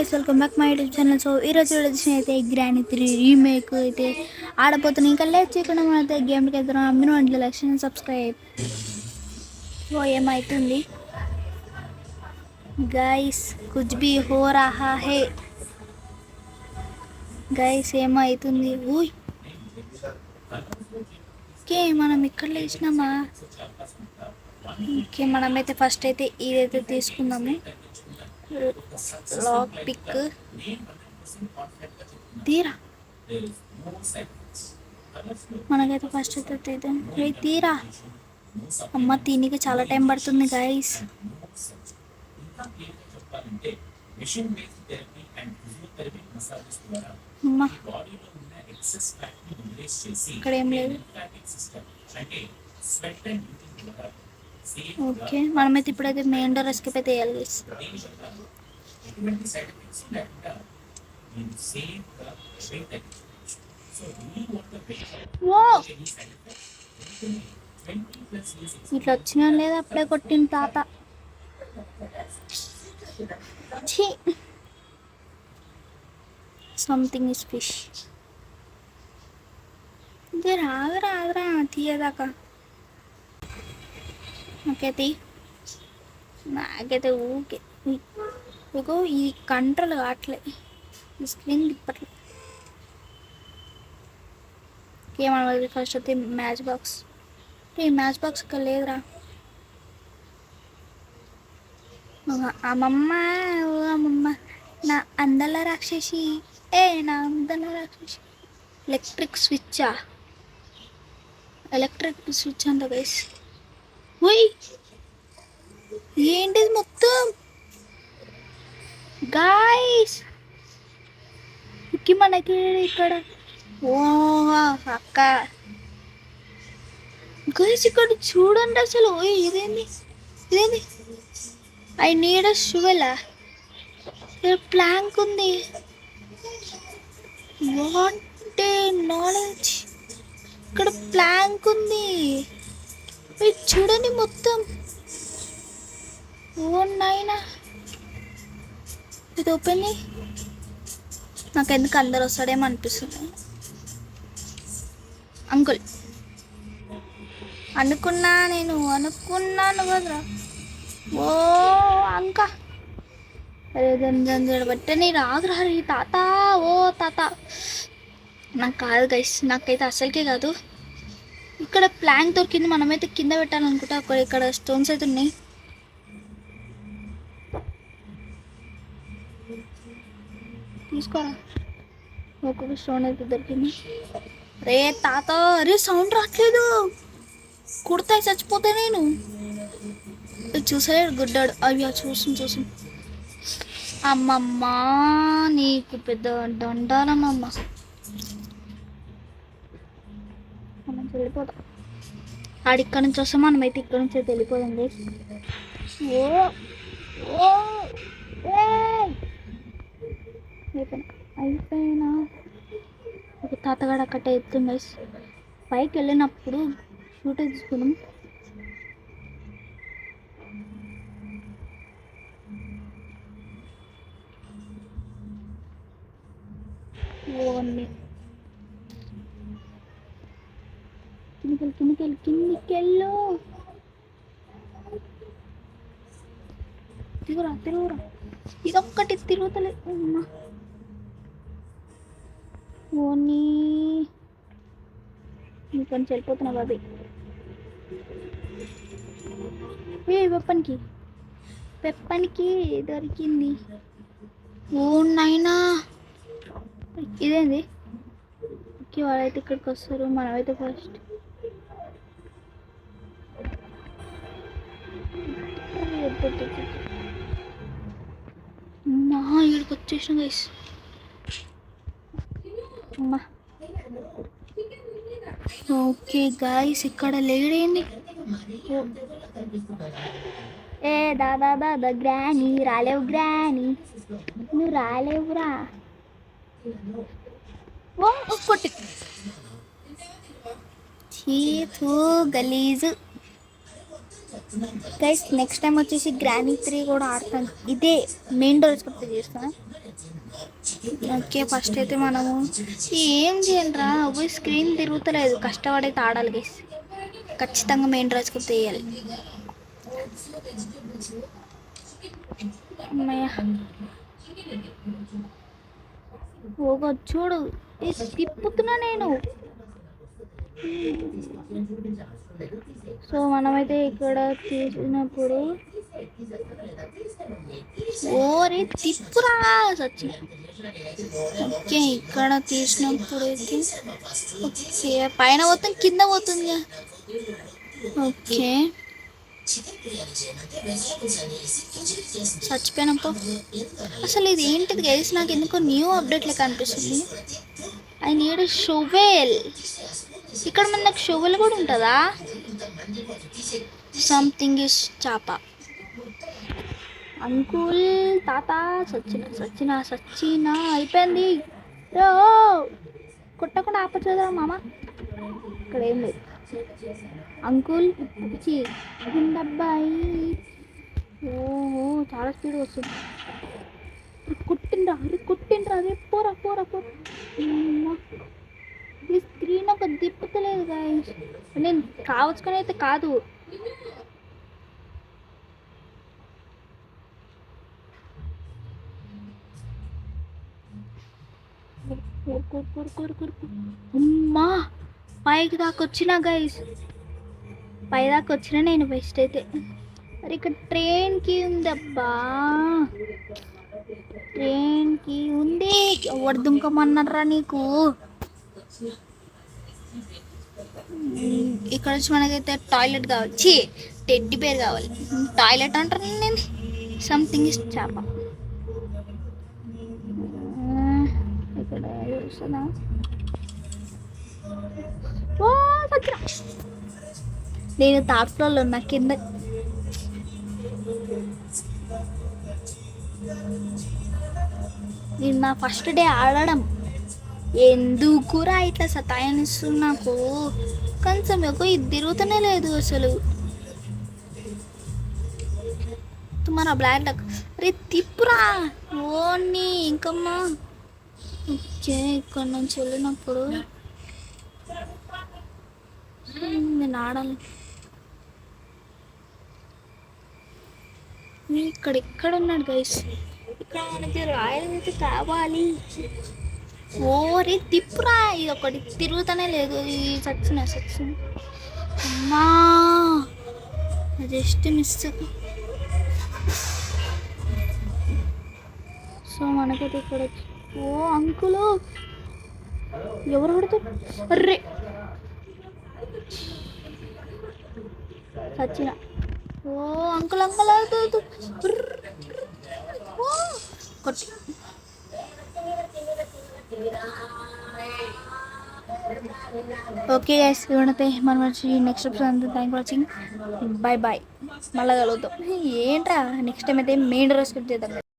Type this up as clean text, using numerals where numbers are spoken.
Guys, welcome back my YouTube channel. So ఈరోజు వచ్చిన అయితే గ్రానీ 3 రీమేక్ అయితే ఆడపోతున్నాయి. ఇంకా లేట్ చేయకుండా మనం అయితే గేమ్కి వెళ్తున్నాం. మీరు 1 లక్షలు సబ్స్క్రైబ్. సో ఏమవుతుంది గైస్, కుచ్ బి హో రహా హే గైస్, ఏమవుతుంది? ఓయ్ ఓకే, మనం ఇక్కడ లేచినామా? ఓకే, మనమైతే ఫస్ట్ అయితే ఇదైతే తీసుకుందాము. లాక్ పిక్ తీరా, మనకైతే ఫస్ట్ అయితే తీద్దాం. తీరా అమ్మ, తినికి చాలా టైం పడుతుంది గైస్. అమ్మా, ఇక్కడ ఏం లేదు. ఓకే, మనమైతే ఇప్పుడైతే మెయిన్ డోర్ ఎస్కేప్ అయితే వేయాలి గైస్. ఇట్లా వచ్చినా లేదా అప్పుడే కొట్టిన తాత. Something is fish. ఇది రాదురా తీయదాకా. నాకైతే ఊకే ఇగో ఈ కంట్రోల్ కావట్లే, ఈ స్క్రీన్ తిప్పట్లే. ఏమన్నా ఫస్ట్ అయితే మ్యాచ్ బాక్స్. ఈ మ్యాచ్ బాక్స్ ఇక్కడ లేదురా. అమ్మమ్మ అమ్మమ్మ, నా అందల రాక్షసి, నా అందల రాక్షసి. ఎలక్ట్రిక్ స్విచ్ అంట గైస్. ఓయ్ ఏంటిది మొత్తం గాయస్? మనకి ఇక్కడ అక్క గైస్, ఇక్కడ చూడండి అసలు. ఇదేంది ఐ నీడ్ అ షువెలా. ప్లాంక్ ఉంది. What a knowledge. ఇక్కడ ప్లాంక్ ఉంది, చూడండి మొత్తం. ఓ నైనా, ఇది ఓపెన్. నాకెందుకు అందరు వస్తాడేమో అనిపిస్తుంది. అంకుల్ అనుకున్నాను కదరా. ఓ అంక, అరే బట్టే నీ రాదురా తాత. ఓ తాత, నాకు కాదు గైస్, నాకైతే అసలుకే కాదు. ఇక్కడ ప్లాంక్ దొరికింది, మనమైతే కింద పెట్టాలనుకుంటా. ఇక్కడ స్టోన్స్ అయితే ఉన్నాయి. తీసుకోరా, ఒక్కొక్క స్టోన్ అయితే దొరికింది. రే తాత, అరే సౌండ్ రావట్లేదు, కుడతాయి చచ్చిపోతా నేను. చూసాడు గుడ్డాడు. అవి చూసి అమ్మమ్మ, నీకు పెద్ద దండాలమ్మమ్మ. మనం వెళ్ళిపోతాం. ఆడిక్కడ నుంచి వస్తాం, మనమైతే ఇక్కడ నుంచి అయితే వెళ్ళిపోదాం. అయిపోయినా ఒక తాతగాడు అక్కడ ఎత్తుంది. పైకి వెళ్ళినప్పుడు షూట్ తీసుకున్నాం. కిందికెళ్ళు. తిరుగురా, ఇదొక్కటి తిరుగుతలే. ఓనీ ఇంకొంచెం వెళ్ళిపోతున్నా బాబీ. పెప్పనికి దొరికింది. ఓ నైనా, ఇదేంది? ఓకే, వాళ్ళైతే ఇక్కడికి వస్తారు, మనమైతే ఫస్ట్ ఇక్కడికి వచ్చేసాం గైస్. అమ్మా, ఓకే గాయస్, ఇక్కడ లేడేంది? దాదా గ్రానీ రాలేవు. గ్రానీ నువ్వు రాలేవురా. కొట్టి గలీజు. గైస్ నెక్స్ట్ టైం వచ్చేసి గ్రానీ 3 కూడా ఆడతాను. ఇదే మెయిన్ డోర్ స్క్రిప్ట్ చేస్తాను. ఓకే ఫస్ట్ అయితే మనము ఏం చేయాలరా పోయి స్క్రీన్ తిరుగుతలేదు, కష్టపడైతే ఆడాలి గైస్. ఖచ్చితంగా మెయిన్ డోర్ స్క్రిప్ట్ వేయాలి. అమ్మయ్య ఓగో చూడు తిప్పుతున్నా నేను. సో మనమైతే ఇక్కడ తీసినప్పుడు ఓరే తిప్పురా సచ్చి. ఓకే ఇక్కడ తీసినప్పుడు అయితే ఓకే పైన పోతుంది కింద పోతుంది. ఓకే చచ్చిపోయినప్పుడు అసలు ఇది ఏంటిది గైస్, నాకు ఎందుకో న్యూ అప్డేట్ లెక్క అనిపిస్తుంది. I need shovel. ఇక్కడ మనకు షోవెల్ కూడా ఉంటుందా? సంథింగ్ ఇస్ చాప. అంకుల్ తాత సచ్చినా అయిపోయింది. రో కొట్టకుండా ఆపచ్చుదా మామ. ఇక్కడ ఏం లేదు. అంకుల్ గుండబ్బాయి. ఓహో చాలా స్పీడ్ వస్తుంది. కుట్టిండ్రా అరే పోరా ఈ స్క్రీన్ ఒక తిప్పుతలేదు గాయస్. నేను కావచ్చు కానీ అయితే కాదు. అమ్మా పైకి దాకా వచ్చినా గైస్, పై దాకా వచ్చినా నేను బెస్ట్ అయితే. మరి ఇక్కడ ట్రైన్కి ఉందబ్బా, ట్రైన్కి ఉంది. ఎవరు దుంకమన్నారా నీకు? ఇక్కడ వచ్చి మనకైతే టాయిలెట్ కావాలి. ఛీ టెడ్డీ బేర్ కావాలి. టాయిలెట్ అంటారు నేను. సంథింగ్ ఇస్ చాప. ఇక్కడ వస్తుందా? ఓ సచ్చిన. నేను థర్డ్ ఫ్లోర్లో ఉన్నా, కింద నేను నా ఫస్ట్ డే ఆడడం. ఎందుకురా ఇట్లా సతాయిస్తుంది నాకు? కొంచెం ఎక్కువ ఇది తిరుగుతూనే లేదు అసలు. తుమారా బ్లాక్ డక్ అరే తిప్పురా ఓన్ని ఇంకమ్మా. ఓకే ఇక్కడ నుంచి వెళ్ళినప్పుడు నేను ఆడాలి. ఇక్కడ ఉన్నాడు గైస్. ఇక్కడ మనకి రాయల్ అయితే కావాలి. ఓరే తిప్పురా, ఇది ఒకటి తిరుగుతూనే లేదు. ఇది సచ్చిన అమ్మా జస్ట్ మిస్. సో మనకైతే ఇక్కడ ఓ అంకులు ఎవరు పడుతుంది? అర్రే సచిన. ఓ అంకుల్ కొట్టి. ఓకే గైస్ ఇవన్నైతే మనం వచ్చి నెక్స్ట్ ఎపిసోడ్ అంతా. Thank for watching. బాయ్ మళ్ళీ కలుగుతాం. ఏంట్రా నెక్స్ట్ టైం అయితే మెయిన్ డోర్ స్క్రిప్ట్ చేద్దాం.